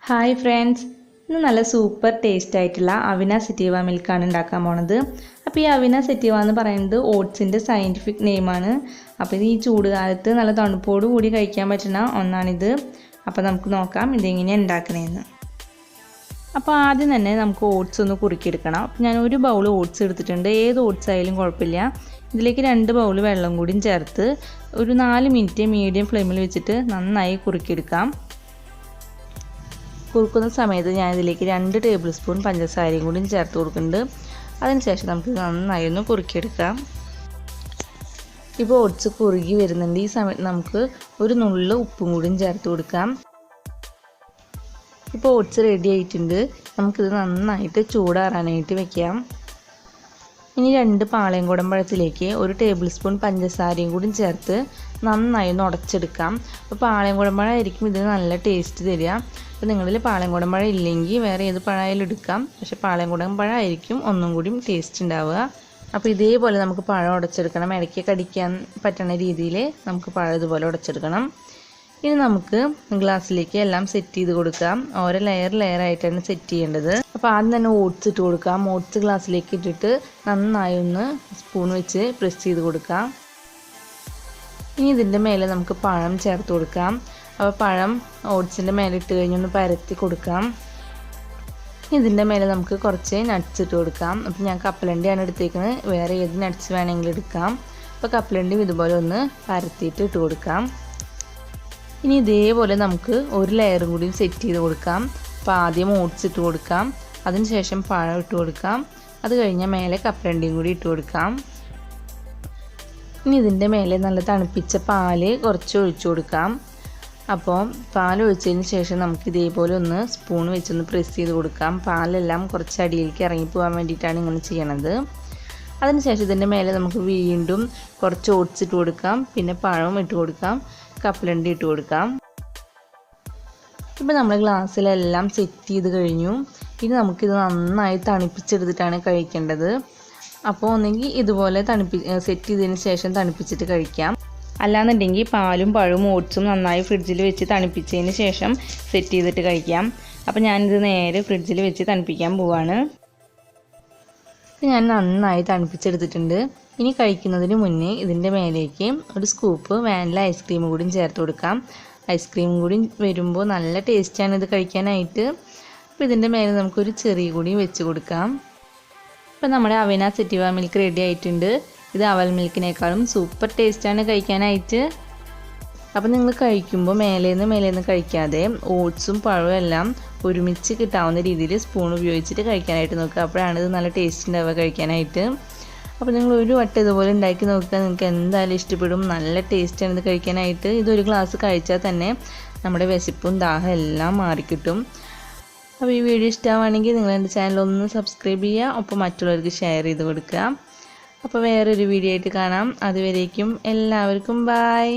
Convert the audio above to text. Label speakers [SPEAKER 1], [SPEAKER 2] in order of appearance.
[SPEAKER 1] Hi friends, ഇന്ന് നല്ല super taste ആയിട്ടുള്ള അവിന സറ്റീവ മിൽക്കാണ് ഉണ്ടാക്കാൻ പോണത്. അപ്പോൾ ഈ അവിന സറ്റീവ എന്ന് പറയുന്നത് ഓട്സിൻ്റെ സയൻറ്റിഫിക് നെയിമാണ്. അപ്പോൾ ഇത് ഈ ചൂടുകാലത്ത് നല്ല തണുപ്പോട് കൂടി കഴിക്കാൻ പറ്റുന്ന ഒന്നാണിത്. അപ്പോൾ നമുക്ക് നോക്കാം ഇതെങ്ങനെയാണ് ഉണ്ടാക്കണതെന്ന്. അപ്പോൾ ആദ്യം തന്നെ നമുക്ക് ഓട്സ് ഒന്ന് കുറുക്കിയെടുക്കണം. അപ്പോൾ ഞാൻ ഒരു ബൗൾ ഓട്സ് എടുത്തിട്ടുണ്ട്. ഏത് ഓട്സ് ആയാലും കുഴപ്പമില്ല. ഇതിലേക്ക് 2 ബൗൾ വെള്ളം കൂടിയും ചേർത്ത് ഒരു 4 മിനിറ്റ് മീഡിയം ഫ്ലെയിമിൽ വെച്ചിട്ട് നന്നായി കുറുക്കിയെടുക്കാം. കുറുക്കുന്ന സമയത്ത് ഞാൻ ഇതിലേക്ക് 2 ടേബിൾ സ്പൂൺ പഞ്ചസാരയും കൂടി ചേർത്ത് കൊടുക്കുന്നുണ്ട്. അതിനുശേഷം നമുക്ക് നന്നായി ഒന്ന് കുറുക്കിയെടുക്കാം. ഇപ്പോൾ ഓട്സ് കുറുകി വരുന്നുണ്ട്. ഈ സമയത്ത് നമുക്ക് ഒരു നുള്ളു ഉപ്പും കൂടിയും ചേർത്ത് കൊടുക്കാം. ഇപ്പോൾ ഓട്സ് റെഡി ആയിട്ടുണ്ട്. നമുക്കിത് നന്നായിട്ട് ചൂടാറാനായിട്ട് വെക്കാം. ഇനി 2 പാളയംകുടം പഴത്തിലേക്ക് 1 ടേബിൾ സ്പൂൺ പഞ്ചസാരയും കൂടി ചേർത്ത് നന്നായി ഒന്ന് ഉടച്ചെടുക്കാം. അപ്പോൾ പാളയംകുടം പഴം ആയിരിക്കും ഇതിന് നല്ല ടേസ്റ്റ് തരിക. അപ്പോൾ നിങ്ങളിൽ പാളയംകുടം പഴം ഇല്ലെങ്കിൽ വേറെ ഏത് പഴമായാലും എടുക്കാം. പക്ഷേ പാളയംകുടം പഴം ആയിരിക്കും ഒന്നും കൂടി ടേസ്റ്റ് ഉണ്ടാവുക. അപ്പോൾ ഇതേപോലെ നമുക്ക് പഴം ഉടച്ചെടുക്കണം. ഇടയ്ക്ക് കടിക്കാൻ പറ്റുന്ന രീതിയിൽ നമുക്ക് പഴം ഇതുപോലെ ഉടച്ചെടുക്കണം. ഇനി നമുക്ക് ഗ്ലാസ്സിലേക്ക് എല്ലാം സെറ്റ് ചെയ്ത് കൊടുക്കാം. ഓരോ ലെയർ ആയിട്ടാണ് സെറ്റ് ചെയ്യേണ്ടത്. അപ്പോൾ ആദ്യം തന്നെ ഓട്സ് ഇട്ട് കൊടുക്കാം. ഓട്സ് ഗ്ലാസ്സിലേക്ക് ഇട്ടിട്ട് നന്നായി ഒന്ന് സ്പൂൺ വെച്ച് പ്രസ് ചെയ്ത് കൊടുക്കാം. ഇനി ഇതിൻ്റെ മേലെ നമുക്ക് പഴം ചേർത്ത് കൊടുക്കാം. അപ്പോൾ പഴം ഓട്സിൻ്റെ മേലെ ഇട്ട് കഴിഞ്ഞൊന്ന് പരത്തി കൊടുക്കാം. ഇതിൻ്റെ മേലെ നമുക്ക് കുറച്ച് നട്ട്സ് ഇട്ട് കൊടുക്കാം. അപ്പോൾ ഞാൻ കപ്പലണ്ടിയാണ് എടുത്തേക്കുന്നത്. വേറെ ഏത് നട്ട്സ് വേണമെങ്കിലും എടുക്കാം. അപ്പോൾ കപ്പലണ്ടിയും ഇതുപോലെ ഒന്ന് പരത്തിയിട്ട് ഇട്ട് കൊടുക്കാം. ഇനി ഇതേപോലെ നമുക്ക് ഒരു ലെയറും കൂടി സെറ്റ് ചെയ്ത് കൊടുക്കാം. അപ്പോൾ ആദ്യം ഓട്സ് ഇട്ട് കൊടുക്കാം. അതിനുശേഷം പഴം ഇട്ട് കൊടുക്കാം. അത് കഴിഞ്ഞാൽ മേലെ കപ്പലണ്ടിയും കൂടി ഇട്ട് കൊടുക്കാം. ഇനി ഇതിൻ്റെ മേലെ നല്ല തണുപ്പിച്ച പാല് കുറച്ച് ഒഴിച്ചു കൊടുക്കാം. അപ്പോൾ പാൽ ഒഴിച്ചതിന് ശേഷം നമുക്ക് ഇതേപോലെ ഒന്ന് സ്പൂൺ വെച്ചൊന്ന് പ്രസ് ചെയ്ത് കൊടുക്കാം. പാലെല്ലാം കുറച്ച് അടിയിലേക്ക് ഇറങ്ങിപ്പോകാൻ വേണ്ടിയിട്ടാണ് ഇങ്ങനെ ചെയ്യണത്. അതിനുശേഷം ഇതിൻ്റെ മേലെ നമുക്ക് വീണ്ടും കുറച്ച് ഓട്സ് ഇട്ട് കൊടുക്കാം. പിന്നെ പഴം ഇട്ട് കൊടുക്കാം. കപ്പലണ്ടി ഇട്ട് കൊടുക്കാം. ഇപ്പോൾ നമ്മൾ ഗ്ലാസ്സിലെല്ലാം സെറ്റ് ചെയ്ത് കഴിഞ്ഞു. ഇനി നമുക്കിത് നന്നായി തണുപ്പിച്ചെടുത്തിട്ടാണ് കഴിക്കേണ്ടത്. അപ്പോൾ ഒന്നെങ്കിൽ ഇതുപോലെ സെറ്റ് ചെയ്തതിന് ശേഷം തണുപ്പിച്ചിട്ട് കഴിക്കാം. അല്ലാന്നുണ്ടെങ്കിൽ പാലും പഴവും ഓട്സും നന്നായി ഫ്രിഡ്ജിൽ വെച്ച് തണുപ്പിച്ചതിന് ശേഷം സെറ്റ് ചെയ്തിട്ട് കഴിക്കാം. അപ്പോൾ ഞാനിത് നേരെ ഫ്രിഡ്ജിൽ വെച്ച് തണുപ്പിക്കാൻ പോവാണ്. ഞാൻ നന്നായി തണുപ്പിച്ചെടുത്തിട്ടുണ്ട്. ഇനി കഴിക്കുന്നതിന് മുന്നേ ഇതിൻ്റെ മേലേക്ക് ഒരു സ്കൂപ്പ് വാനില ഐസ്ക്രീം കൂടി ചേർത്ത് കൊടുക്കാം. ഐസ്ക്രീം കൂടി വരുമ്പോൾ നല്ല ടേസ്റ്റാണ് ഇത് കഴിക്കാനായിട്ട്. അപ്പോൾ ഇതിൻ്റെ മേലെ നമുക്കൊരു ചെറി കൂടി വെച്ച് കൊടുക്കാം. അപ്പോൾ നമ്മുടെ അവന സറ്റീവ മിൽക്ക് റെഡി ആയിട്ടുണ്ട്. ഇത് അവൽ മിൽക്കിനേക്കാളും സൂപ്പർ ടേസ്റ്റാണ് കഴിക്കാനായിട്ട്. അപ്പോൾ നിങ്ങൾ കഴിക്കുമ്പോൾ മേലേന്ന് കഴിക്കാതെ ഓട്സും പഴവും എല്ലാം ഒരുമിച്ച് കിട്ടാവുന്ന രീതിയിൽ സ്പൂൺ ഉപയോഗിച്ചിട്ട് കഴിക്കാനായിട്ട് നോക്കുക. അപ്പോഴാണ് ഇത് നല്ല ടേസ്റ്റ് ഉണ്ടാവുക കഴിക്കാനായിട്ട്. അപ്പോൾ നിങ്ങൾ ഒരു വട്ടം ഇതുപോലെ ഉണ്ടാക്കി നോക്കുക. നിങ്ങൾക്ക് എന്തായാലും ഇഷ്ടപ്പെടും. നല്ല ടേസ്റ്റാണ് ഇത് കഴിക്കാനായിട്ട്. ഇതൊരു ഗ്ലാസ് കഴിച്ചാൽ തന്നെ നമ്മുടെ വിശപ്പും ദാഹം എല്ലാം മാറിക്കിട്ടും. അപ്പോൾ ഈ വീഡിയോ ഇഷ്ടമാണെങ്കിൽ നിങ്ങൾ എൻ്റെ ചാനൽ ഒന്ന് സബ്സ്ക്രൈബ് ചെയ്യുക. ഒപ്പം മറ്റുള്ളവർക്ക് ഷെയർ ചെയ്ത് കൊടുക്കുക. അപ്പോൾ വേറൊരു വീഡിയോ ആയിട്ട് കാണാം. അതുവരേക്കും എല്ലാവർക്കും ബൈ.